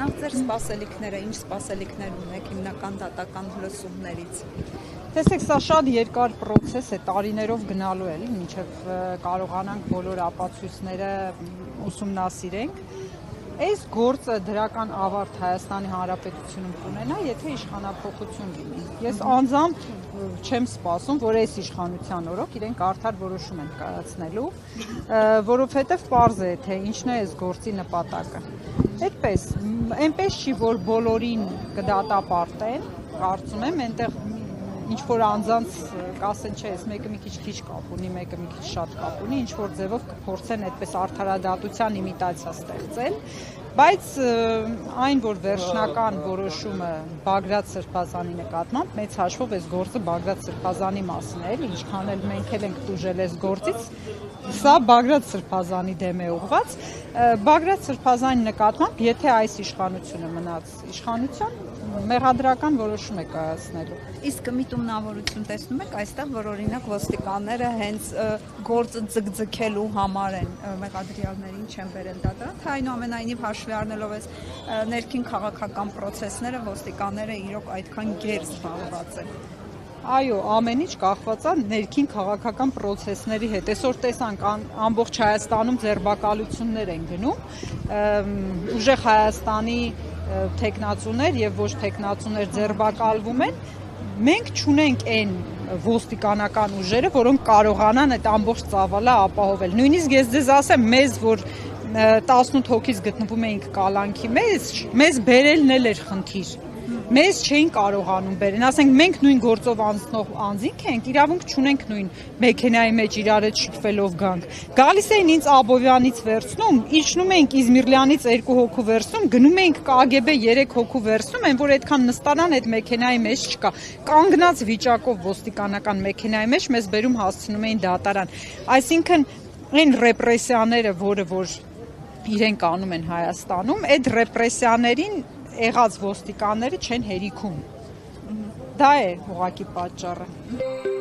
Նախ ձեր սպասելիքները, ինչ սպասելիքներ ունեք հիմնական դատական լսումներից։ Տեսեք, սա շատ երկար process է, տարիներով գնալու է, մինչև կարողանանք բոլոր ապացույցները ուսումնասիրենք։ Այս գործը դրական ավարտ Հայաստանի Հանրապետությունում կունենա, եթե իշխանափոխություն լինի։ Ես անձամբ չեմ սպասում, որ այս իշխանության օրոք իրենք արդար որոշում են կայացնելու, որովհետև պարզ է, թե ինչն է այս գործի նպատակը։ Այդպես, այնպես չի, որ բոլորին կդատապարտեն, կարծում եմ, այնտեղ ինչ-որ անձանց կասեն, չէ, այս մեկը մի քիչ կապ ունի, մեկը մի քիչ շատ կապ ունի, ինչ-որ ձևով կփորձեն այդպես արդարադատության իմիտացիա ստեղծել, բայց այն, որ վերջնական որոշումը Բագրատ Սրբազանի նկատմամբ, մեծ հաշվով այս գործը Բագրատ Սրբազանի մասն է, ինչքան էլ մենք ենք տուժել այս գործից, սա Բագրատ Սրբազանի դեմ է ուղղված, Բագրատ Սրբազանի նկատմամբ, եթե այս իշխանությունը մնաց իշխանության, մեղադրական որոշում է կայացնելու։ Իսկ միտումնավորություն տեսնում եք այստեղ, որ օրինակ ոստիկանները հենց գործը ձգձգելու համար են մեղադրյալներին չեն բերել դատարան, թե այնուամենայնիվ հաշվի առնելով այս ներքին քաղաքական process-ները ոստիկանները իրոք այդքան գեր զբաղված են։ Այո, ամեն ինչ կախված է ներքին քաղաքական process-ների հետ։ Այսօր տեսանք ամբողջ Հայաստանում ձերբակալություններ են գնում, ուժեղ Հայաստանի թեկնածուներ եւ ոչ թեկնածուներ ձերբակալվում են, մենք չունենք այն ոստիկանական ուժերը, որոնք կարողանան այդ ամբողջ ծավալը ապահովել։ Նույնիսկ ես ձեզ ասեմ, մեզ որ 18 հոգից գտնվում էինք կալանքի մեզ բերելն էլ էր խնդիր։ Մեզ չէին կարողանում բերեն, ասենք մենք նույն գործով անցնող անձինք ենք, իրավունք չունենք նույն մեքենայի մեջ իրար հետ շփվելով գանք։ Գալիս էին ինձ Աբովյանից վերցնում, իջնում էինք Իզմիրլյանից 2 հոգու վերցնում, գնում էինք KGB 3 հոգու վերցնում, այն որ այդքան նստանան այդ մեքենայի մեջ չկա։ Կանգնած վիճակով ոստիկանական մեքենայի մեջ մեզ բերում հասցնում էին դատարան։ Այսինքն այն ռեպրեսիաները, որ իրենք անում են Հայաստանում, այդ ռեպրեսիաներին եղած ոստիկանները չեն հերիքում։ Դա է ուղղակի պատճառը։